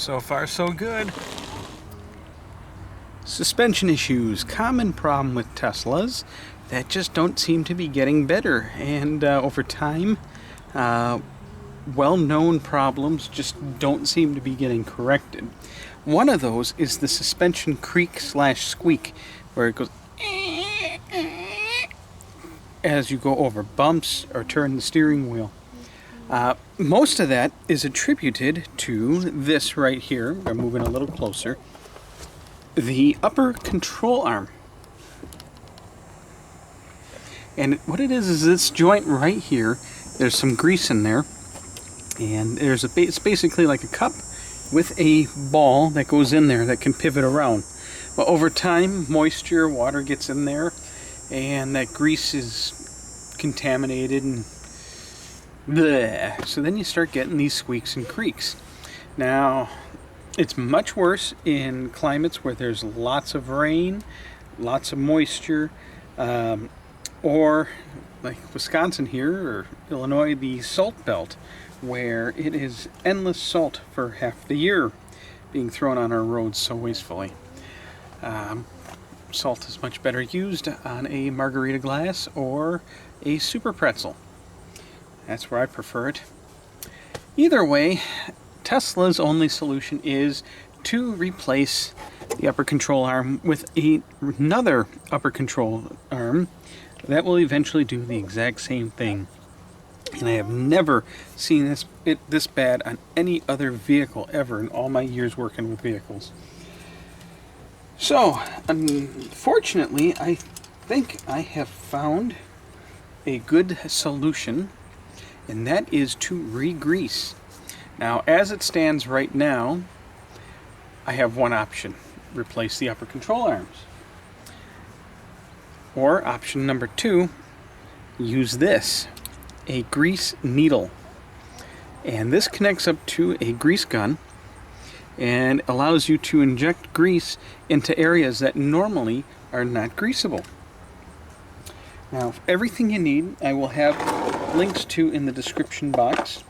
So far, so good. Suspension issues, common problem with Teslas that just don't seem to be getting better, and over time, well-known problems just don't seem to be getting corrected. One of those is the suspension creak slash squeak, where it goes as you go over bumps or turn the steering wheel. Most of that is attributed to this right here. I'm moving a little closer. The upper control arm. And what it is this joint right here. There's some grease in there, and it's basically like a cup with a ball that goes in there that can pivot around. But over time, moisture, water gets in there, and that grease is contaminated and bleh. So then you start getting these squeaks and creaks. Now, it's much worse in climates where there's lots of rain, lots of moisture, or like Wisconsin here, or Illinois, the salt belt, where it is endless salt for half the year being thrown on our roads so wastefully. Salt is much better used on a margarita glass or a super pretzel. That's where I prefer it. Either way, Tesla's only solution is to replace the upper control arm with another upper control arm that will eventually do the exact same thing. And I have never seen this bad on any other vehicle ever in all my years working with vehicles. So, unfortunately, I think I have found a good solution, and that is to re-grease. Now, as it stands right now, I have one option: replace the upper control arms. Or option number 2, use this, a grease needle. And this connects up to a grease gun and allows you to inject grease into areas that normally are not greasable. Now, everything you need, I will have links to in the description box.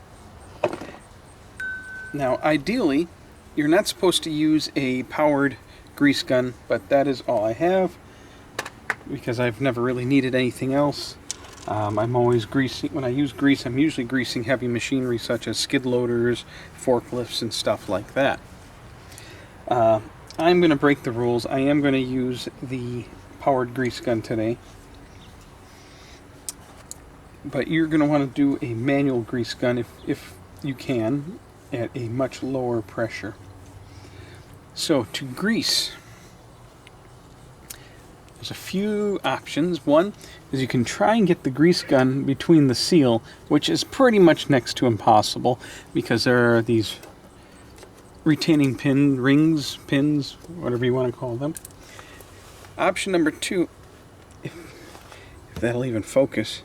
Now, ideally, you're not supposed to use a powered grease gun, but that is all I have because I've never really needed anything else. I'm always greasing. When I use grease, I'm usually greasing heavy machinery such as skid loaders, forklifts, and stuff like that. I'm going to break the rules. I am going to use the powered grease gun today. But you're going to want to do a manual grease gun if you can, at a much lower pressure. So to grease, there's a few options. One is you can try and get the grease gun between the seal, which is pretty much next to impossible because there are these retaining pins, whatever you want to call them. Option number 2, if that'll even focus,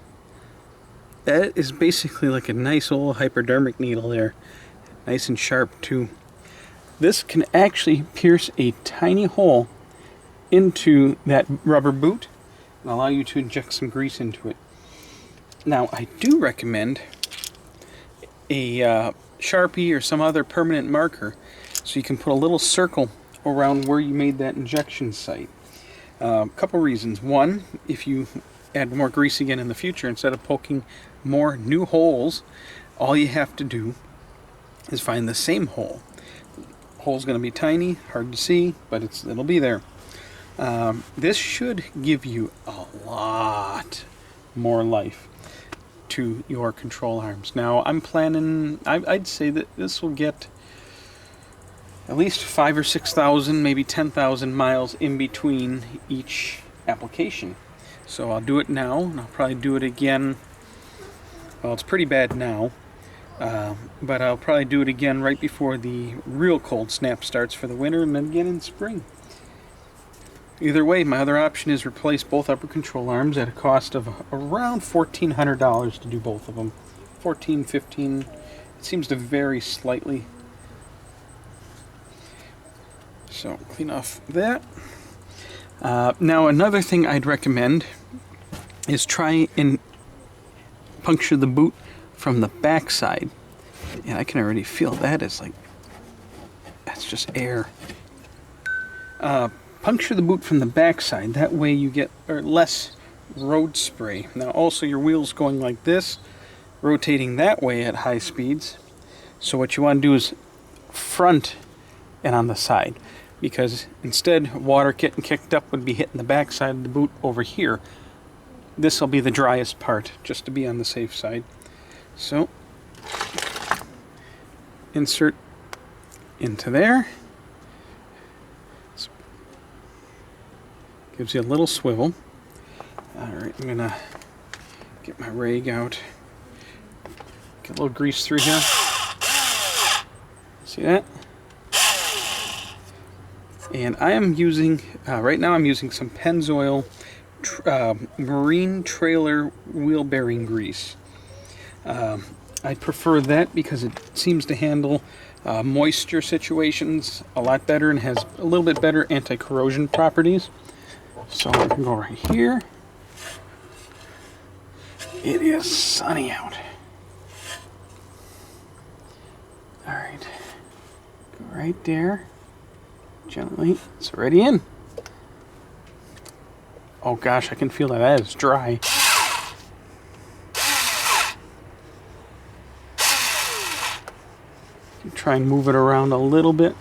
that is basically like a nice old hypodermic needle there. Nice and sharp too. This can actually pierce a tiny hole into that rubber boot and allow you to inject some grease into it. Now, I do recommend a Sharpie or some other permanent marker so you can put a little circle around where you made that injection site. A couple reasons. One, if you add more grease again in the future, instead of poking more new holes, all you have to do is find the same hole. The hole's going to be tiny, hard to see, but it'll be there. This should give you a lot more life to your control arms. Now, I'm planning, I'd say that this will get at least 5,000 or 6,000, maybe 10,000 miles in between each application. So I'll do it now, and I'll probably do it again. Well, it's pretty bad now, but I'll probably do it again right before the real cold snap starts for the winter, and then again in spring. Either way, my other option is replace both upper control arms at a cost of around $1,400 to do both of them. 14, 15. It seems to vary slightly. So clean off that. Now another thing I'd recommend is try and puncture the boot from the back side. And I can already feel that is like it's just air. Puncture the boot from the backside. That way you get less road spray. Now also your wheel's going like this, rotating that way at high speeds. So what you want to do is front and on the side, because instead water getting kicked up would be hitting the backside of the boot over here. This will be the driest part, just to be on the safe side. So insert into there. Gives you a little swivel. Alright, I'm gonna get my rag out. Get a little grease through here. See that? And I am using, right now I'm using some Pennzoil marine trailer wheel bearing grease. I prefer that because it seems to handle moisture situations a lot better and has a little bit better anti-corrosion properties. So I can go right here. It is sunny out. Alright. Go right there. Gently. It's already in. Oh gosh, I can feel that. That is dry. Try and move it around a little bit.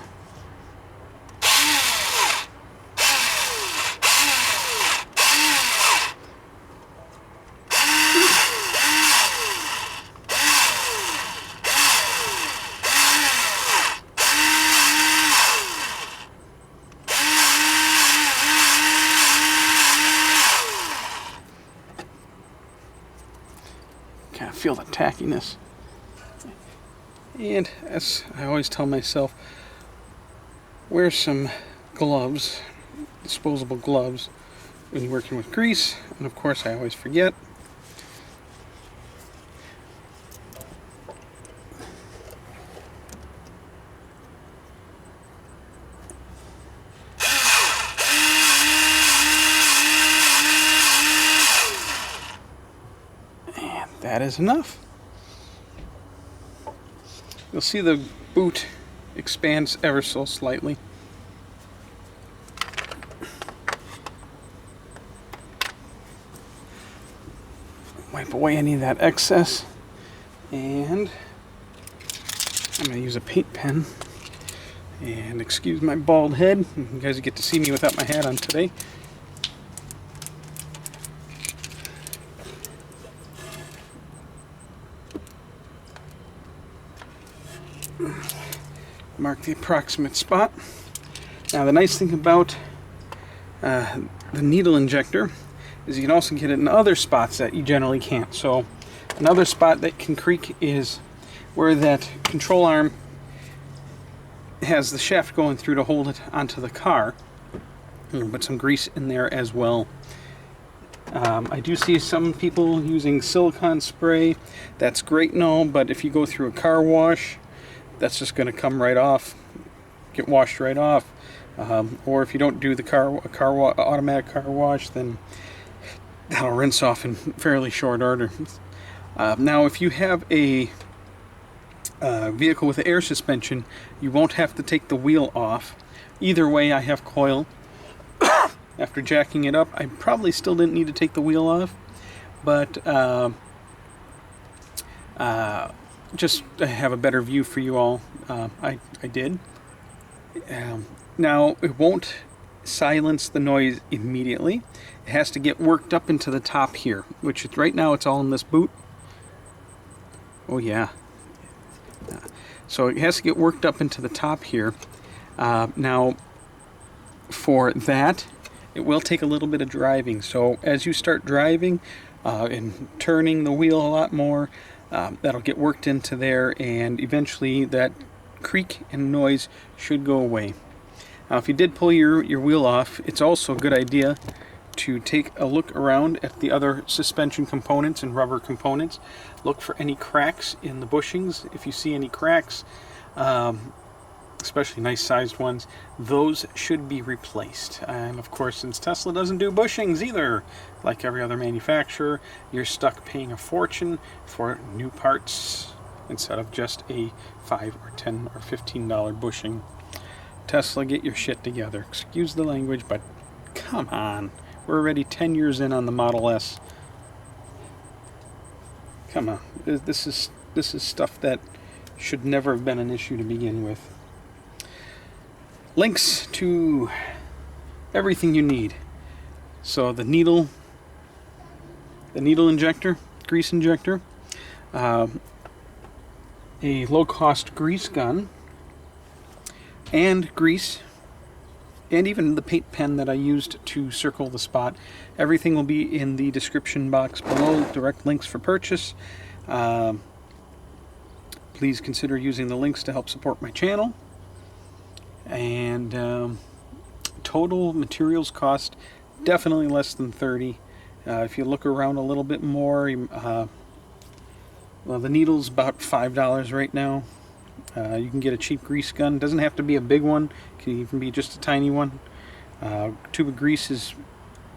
Kind of feel the tackiness. And as I always tell myself, wear some gloves, disposable gloves, when you're working with grease. And of course I always forget. And that is enough. You'll see the boot expands ever so slightly. Wipe away any of that excess. And I'm going to use a paint pen. And excuse my bald head. You guys get to see me without my hat on today. Mark the approximate spot. Now the nice thing about the needle injector is you can also get it in other spots that you generally can't. So another spot that can creak is where that control arm has the shaft going through to hold it onto the car. Put some grease in there as well. I do see some people using silicone spray. That's great and all, but if you go through a car wash, that's just going to come right off, get washed right off. Or if you don't do the automatic car wash, then that'll rinse off in fairly short order. Now, if you have a vehicle with air suspension, you won't have to take the wheel off. Either way, I have coil. After jacking it up, I probably still didn't need to take the wheel off, but just to have a better view for you all, I did. Now, it won't silence the noise immediately. It has to get worked up into the top here, which is, right now it's all in this boot. Oh yeah. So it has to get worked up into the top here. Now, for that, it will take a little bit of driving. So as you start driving and turning the wheel a lot more, that'll get worked into there, and eventually that creak and noise should go away. Now, if you did pull your wheel off, it's also a good idea to take a look around at the other suspension components and rubber components. Look for any cracks in the bushings. If you see any cracks, especially nice sized ones, those should be replaced. And of course, since Tesla doesn't do bushings either, like every other manufacturer, you're stuck paying a fortune for new parts instead of just a $5 or $10 or $15 bushing. Tesla, get your shit together. Excuse the language, but come on. We're already 10 years in on the Model S. Come on. This is stuff that should never have been an issue to begin with. Links to everything you need. So the needle injector, grease injector, a low-cost grease gun, and grease, and even the paint pen that I used to circle the spot. Everything will be in the description box below, direct links for purchase. Please consider using the links to help support my channel. And total materials cost definitely less than $30. If you look around a little bit more, well, the needle's about $5 right now. You can get a cheap grease gun. Doesn't have to be a big one. It can even be just a tiny one. Tube of grease is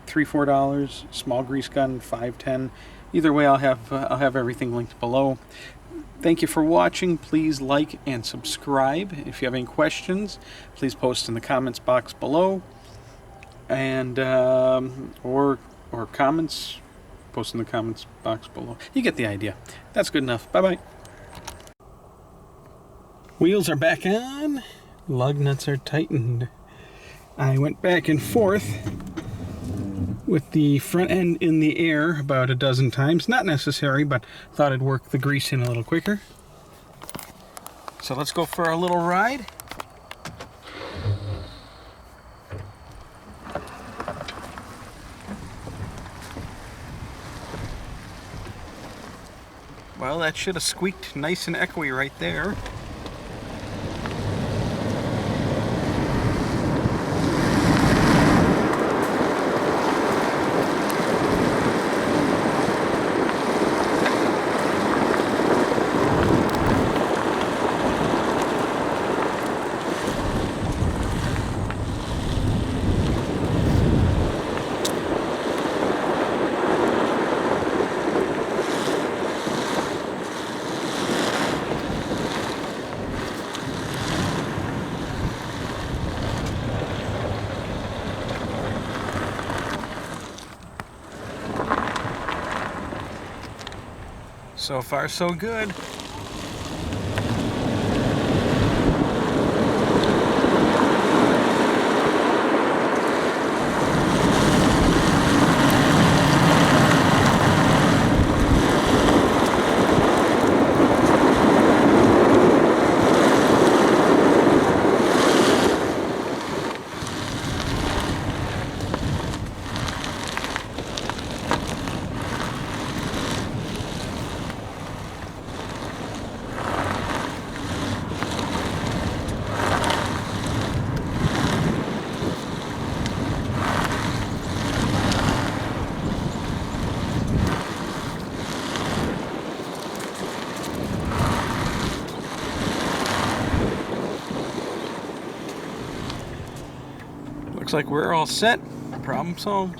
$3-4. Small grease gun $5-10. Either way, I'll have everything linked below. Thank you for watching. Please like and subscribe. If you have any questions, please post in the comments box below, and or comments. Post in the comments box below. You get the idea. That's good enough. Bye bye. Wheels are back on. Lug nuts are tightened. I went back and forth with the front end in the air about a dozen times. Not necessary, but thought I'd work the grease in a little quicker. So let's go for a little ride. Well, that should have squeaked nice and echoey right there. So far, so good. Looks like we're all set. Problem solved.